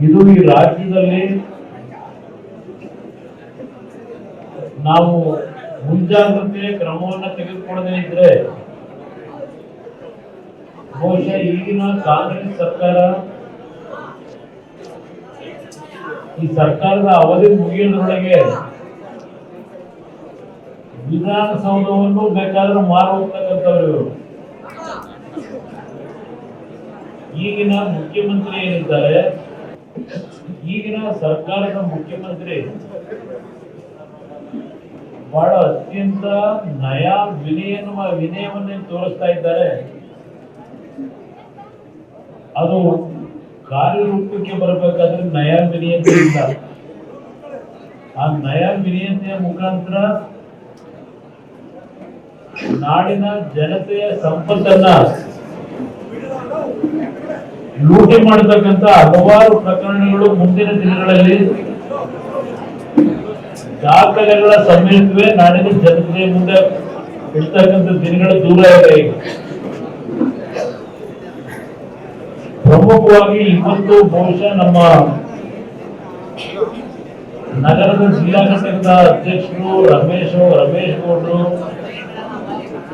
ಇದು ಈ ರಾಜ್ಯದಲ್ಲಿ ನಾವು ಮುಂಜಾಗ್ರತೆ ಕ್ರಮವನ್ನು ತೆಗೆದುಕೊಳ್ಳದೇ ಇದ್ರೆ ಬಹುಶಃ ಈಗಿನ ಕಾಂಗ್ರೆಸ್ ಸರ್ಕಾರ ಈ ಸರ್ಕಾರದ ಅವಧಿ ಮುಗಿಯೋದ್ರೊಳಗೆ ವಿಧಾನಸೌಧವನ್ನು ಬೇಕಾದ್ರೂ ಮಾರುವಂತಕ್ಕಂಥವ್ರು ಇವರು. ಈಗಿನ ಮುಖ್ಯಮಂತ್ರಿ ಏನಿದ್ದಾರೆ, ಈಗಿನ ಸರ್ಕಾರದ ಮುಖ್ಯಮಂತ್ರಿ ಬಹಳ ಅತ್ಯಂತ ನಯ ವಿನಯವನ್ನೇ ತೋರಿಸ್ತಾ ಇದ್ದಾರೆ. ಅದು ಕಾರ್ಯರೂಪಕ್ಕೆ ಬರಬೇಕಾದ್ರೆ ನಯ ವಿನಯತೆ ಇಲ್ಲ. ಆ ನಯ ವಿನಯತೆಯ ಮುಖಾಂತರ ನಾಡಿನ ಜನತೆಯ ಸಂಪತ್ತನ್ನ ಲೂಟಿ ಮಾಡತಕ್ಕಂತ ಹಲವಾರು ಪ್ರಕರಣಗಳು ಮುಂದಿನ ದಿನಗಳಲ್ಲಿ ದಾಖಲೆಗಳ ಸಮೇತವೇ ನಾಡಿನ ಜನತೆಯ ಮುಂದೆ ಇರ್ತಕ್ಕಂಥ ದಿನಗಳು ದೂರ ಇದೆ. ಪ್ರಮುಖವಾಗಿ ಇವತ್ತು ಬಹುಶಃ ನಮ್ಮ ನಗರದ ಜಿಲ್ಲಾ ಘಟಕದ ಅಧ್ಯಕ್ಷರು ರಮೇಶ್ ಗೌಡರು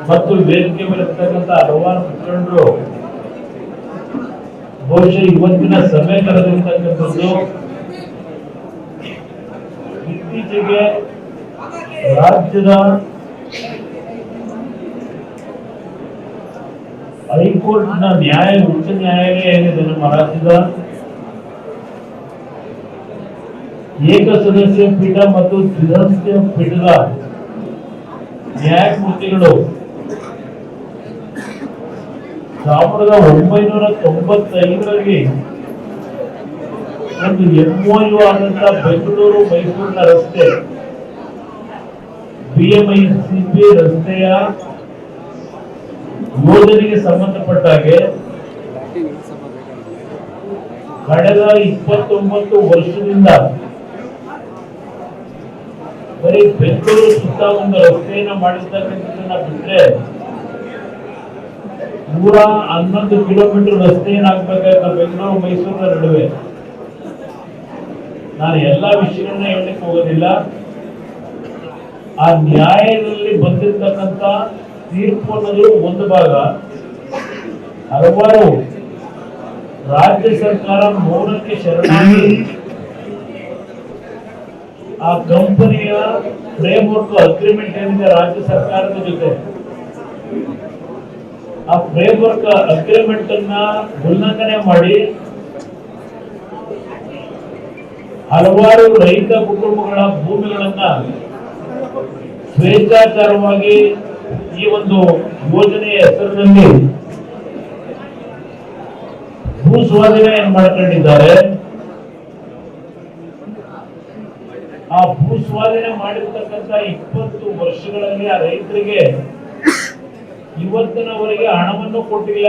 ಮತ್ತು ವೇದಿಕೆ ಮೇಲೆ ಇರ್ತಕ್ಕಂಥ ಹಲವಾರು ಮುಖಂಡರು ಬಹುಶಃ ಇವತ್ತಿನ ಸಭೆ ಕರೆದಿರ್ತಕ್ಕಂಥದ್ದು ಇತ್ತೀಚೆಗೆ ರಾಜ್ಯದ ಹೈಕೋರ್ಟ್ ನ ಉಚ್ಚ ನ್ಯಾಯಾಲಯ ಏನಿದೆ ನಮ್ಮ ರಾಜ್ಯದ ಏಕಸದಸ್ಯ ಪೀಠ ಮತ್ತು ದ್ವಿಸದಸ್ಯ ಪೀಠದ ನ್ಯಾಯಮೂರ್ತಿಗಳು 1995ರಲ್ಲಿ ಒಂದು MOU ಆದಂತ ಬೆಂಗಳೂರು ಮೈಸೂರಿನ ರಸ್ತೆ BMICP ರಸ್ತೆಯ ಯೋಜನೆಗೆ ಸಂಬಂಧಪಟ್ಟ ಹಾಗೆ ಕಳೆದ 29 ವರ್ಷದಿಂದ ಬರೀ ಬೆಂಗಳೂರು ಸುತ್ತ ಒಂದು ರಸ್ತೆಯನ್ನ ಮಾಡಿರ್ತಕ್ಕಂಥದ್ದನ್ನ ಬಿಟ್ರೆ 111 ಕಿಲೋಮೀಟರ್ ರಸ್ತೆಯನ್ನಾಗಬೇಕಾದ ಬೆಂಗಳೂರು ಮೈಸೂರಿನ ನಡುವೆ. ನಾನು ಎಲ್ಲಾ ವಿಷಯಗಳನ್ನ ಹೇಳಲಿಕ್ಕೆ ಹೋಗೋದಿಲ್ಲ. ಆ ನ್ಯಾಯದಲ್ಲಿ ಬಂದಿರತಕ್ಕಂತ ತೀರ್ಪು ಅನ್ನೋದು ಒಂದು ಭಾಗ, ಹಲವಾರು ರಾಜ್ಯ ಸರ್ಕಾರ ಮೌನಕ್ಕೆ ಶರಣಾಗಿ ಆ ಕಂಪನಿಯ ಫ್ರೇಮ್ವರ್ಕ್ ಅಗ್ರಿಮೆಂಟ್ ಏನಿದೆ ರಾಜ್ಯ ಸರ್ಕಾರದ ಜೊತೆ, ಆ ಫ್ರೇಮ್ವರ್ಕ್ ಅಗ್ರಿಮೆಂಟ್ ಅನ್ನ ಉಲ್ಲಂಘನೆ ಮಾಡಿ ಹಲವಾರು ರೈತ ಕುಟುಂಬಗಳ ಭೂಮಿಗಳನ್ನ ಸ್ವೇಚ್ಛಾಚಾರವಾಗಿ ಈ ಒಂದು ಯೋಜನೆಯ ಹೆಸರಿನಲ್ಲಿ ಭೂ ಸ್ವಾಧೀನ ಮಾಡ್ಕೊಂಡಿದ್ದಾರೆ. ಆ ಭೂ ಸ್ವಾಧೀನ ಮಾಡಿರ್ತಕ್ಕಂಥ 20 ವರ್ಷಗಳಲ್ಲಿ ಆ ರೈತರಿಗೆ ಇವತ್ತಿನವರೆಗೆ ಹಣವನ್ನು ಕೊಟ್ಟಿಲ್ಲ.